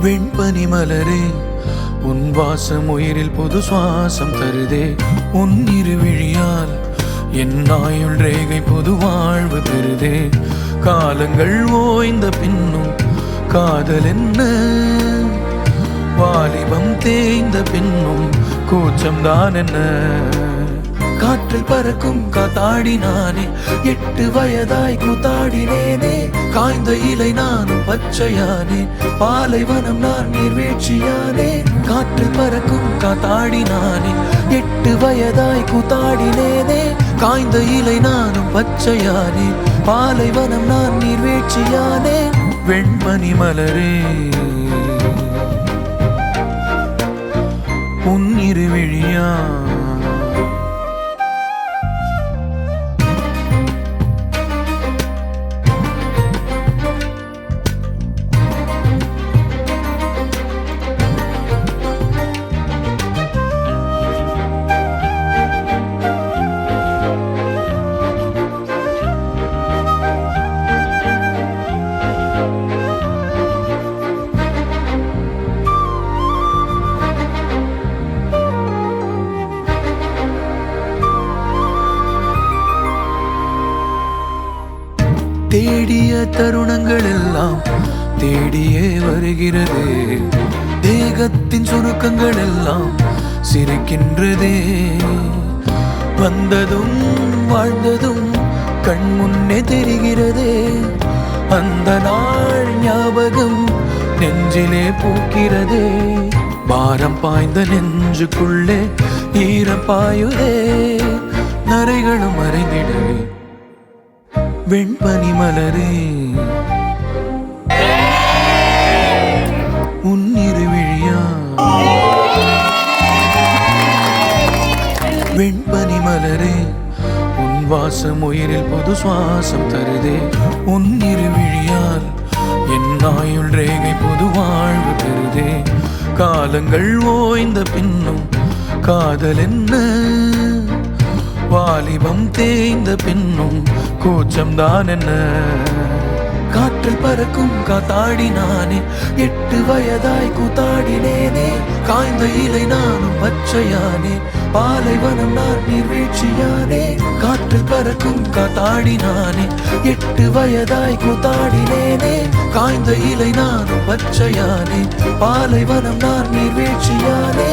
வெண்பனி மலரே உன் வாசம் உயிரில் புது சுவாசம் தருதே. உன் இருவிழியால் என் ஆயுள் ரேகை புது வாழ்வு பெறுதே. காலங்கள் ஓய்ந்த பின்னும் காதல் என்ன, வாலிபம் தேய்ந்த பின்னும் கூச்சம்தான் என்ன. காற்றில் பறக்கும் காத்தாடினானே, 8 வயதாய் கூத்தாடினேனே. காய்ந்த இலை நானும் பச்சையானே, பாலைவனம் நான் நீர்வீழ்ச்சியானே. காற்றில் பறக்கும் காத்தாடினானே, 8 வயதாய் கூத்தாடினேனே. காய்ந்த இலை நானும் பச்சையானே, பாலைவனம் நான் நீர்வீழ்ச்சியானே. வெண்பனி மலரே உன் இருவிழியா தேடிய தருணங்கள் எல்லாம் தேடியே வருகிறது. தேகத்தின் சுருக்கங்கள் எல்லாம் சிரிக்கின்றதே. வந்ததும் வாழ்ந்ததும் கண் முன்னே தெரிகிறதே. அந்த நாள் ஞாபகம் நெஞ்சிலே பூக்கிறதே. பாரம் பாய்ந்த நெஞ்சுக்குள்ளே ஈரம் பாயுதே. நரைகளும் மறைந்திடவே வெண்பனி மலரே உன் இருவிழியா. வெண்பனி மலரே உன் வாசம் உயிரில் புது சுவாசம் தருதே. உன் இருவிழியால் என் ஆயுள் ரேகை புது வாழ்வு பெறுதே. காலங்கள் ஓய்ந்த பின்னும் காதல் என்ன, வாலிபம் தேய்ந்த பின்னும் கூச்சம்தான் என்ன. காற்றில் பறக்கும் காத்தாடினானே, 8 வயதாய் கூத்தாடினேனே. காய்ந்த இலை நானும் பச்சையானே, பாலைவனம் நான் நீர்வீழ்ச்சியானே. காற்றில் பறக்கும் காத்தாடினானே, 8 வயதாய் கூத்தாடினேனே. காய்ந்த இலை நானும் பச்சையானே, பாலைவனம் நான் நீர்வீழ்ச்சியானே.